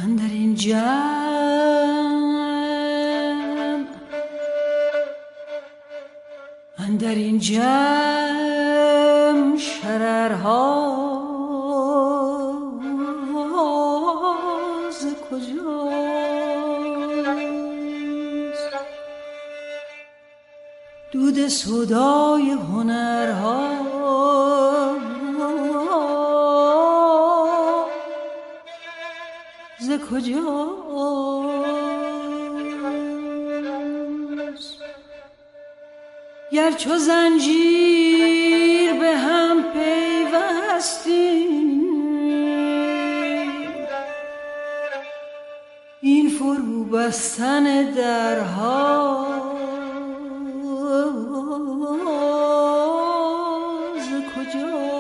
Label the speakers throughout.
Speaker 1: اندر این جمع اندر این جمع شررها ز کجاست دود سودای هنرها ز کجاست گر چو زنجیر به هم پیوستیم این فرو بستن درها ز کجاست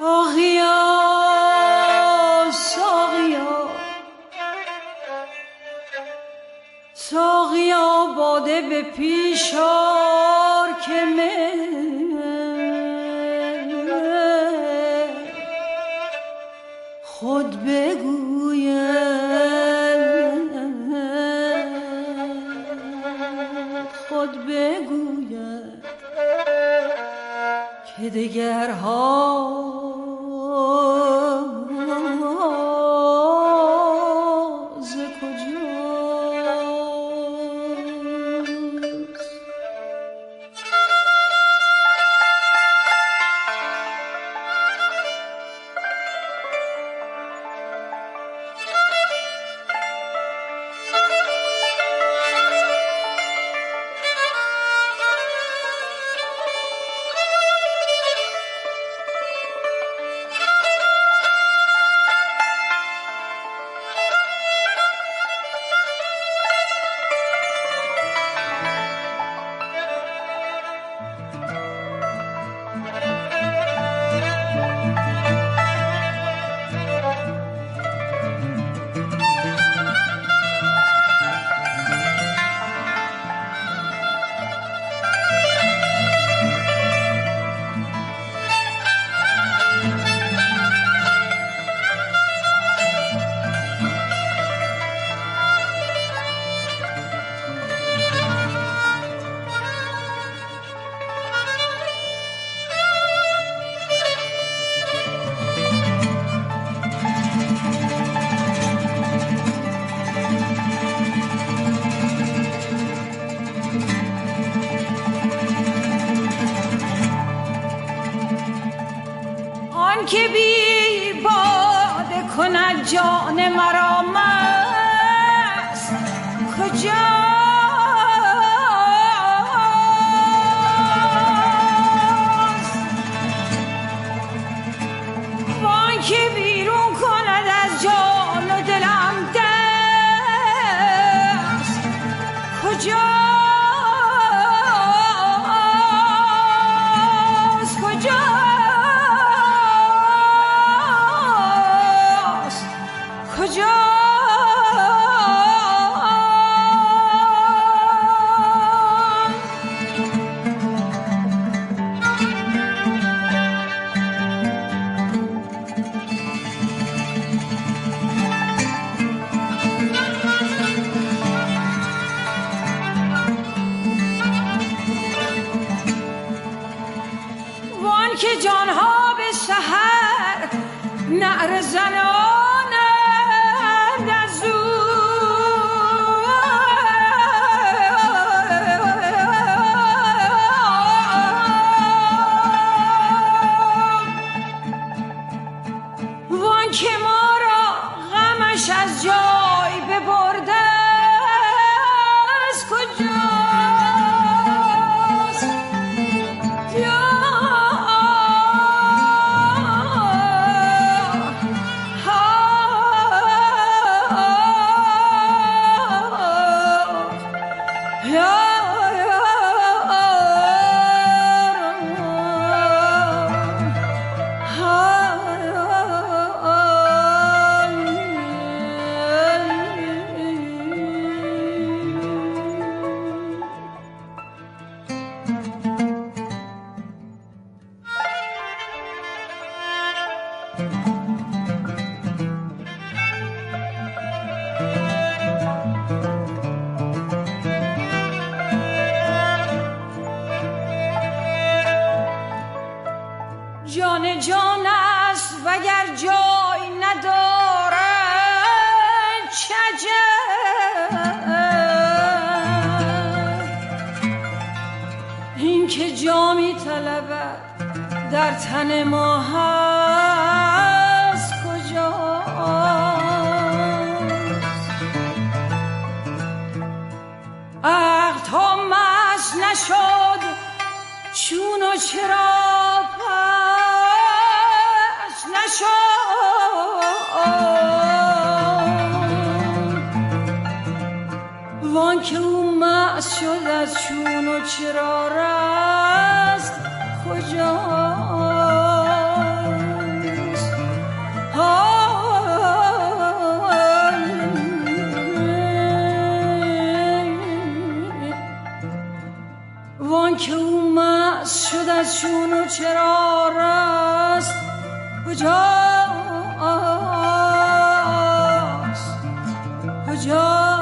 Speaker 1: آغیا ساقیا ساقیا باده به پیش آر که خود بگوید خود بگوید که دگرها ز کجاست که بی باده کند جان مرا مست کجاست وان که بیرون کند از جان و دلم دست کجاست که جانها به سحر نعره زنانند از او وان که ما را غمش از جای ببرده از کجاست ha جان جان است وگر جای نداره چجه این که جا می طلبد در تن ما هست کجاست عقل تا مست نشد چون و چرا پس نشد وان که او مست شد از چون و چرا رست کجاست وان که او مست شد از چون و چرا رست کجاست کجاست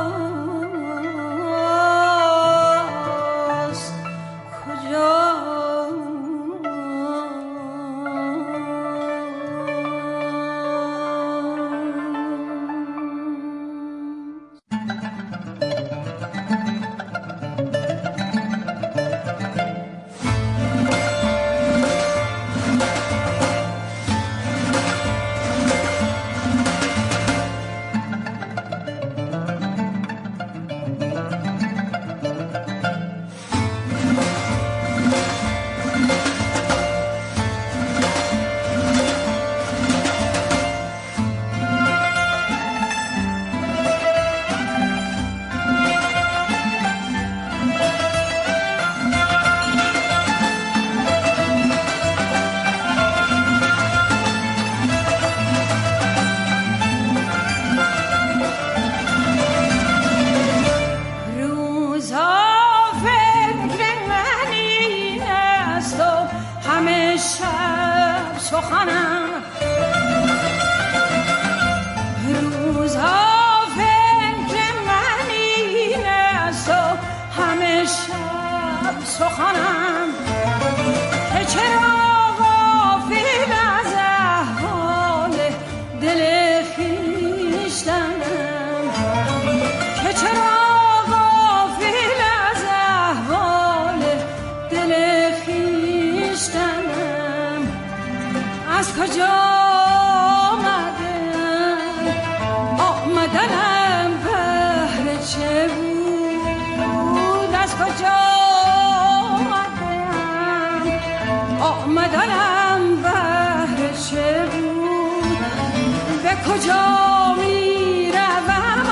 Speaker 1: کجا می روم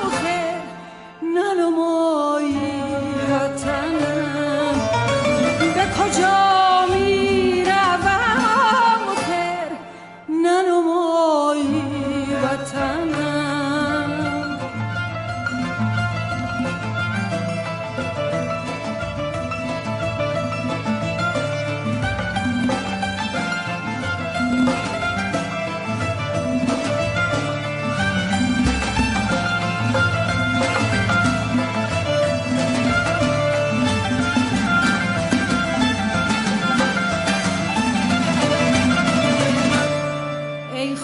Speaker 1: آخه ننمایی وطنم به کجا می روم آخه ننمایی وطنم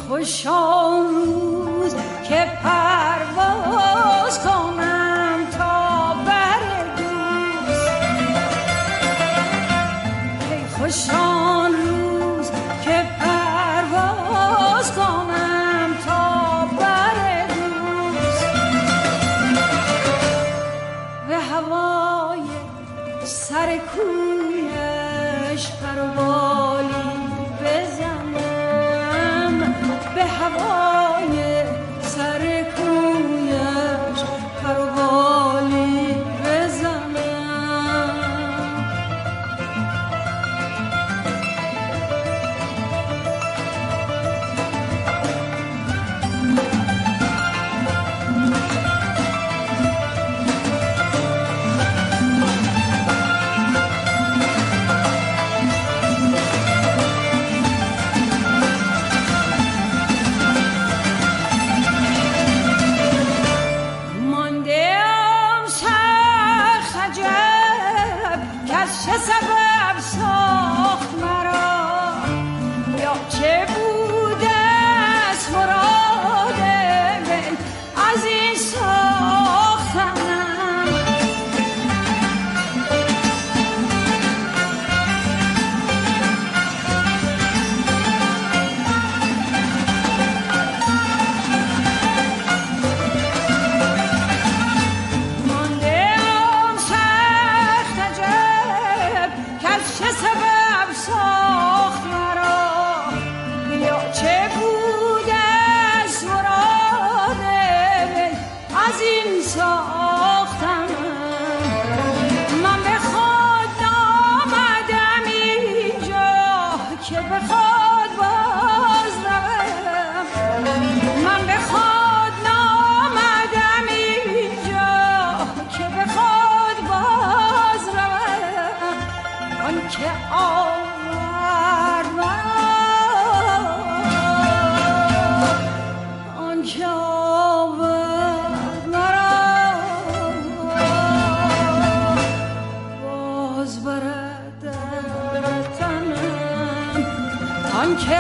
Speaker 1: خوشان روز که پرواز کنم تا بر دوست ای خوشان روز که پرواز کنم تا بر دوست به هوای سر کویش پروالی بزنم به هوای سر کویش پروالی بزنم چه سبب ساخت مرا ساخت مرا بیا چه بود از مراد وی از این ساختم من به خود نامدم اینجا که به خود باز روم من به خود نامدم اینجا که به خود باز روم آن که آورد مرا آن که آورد مرا باز برد در تنم آن که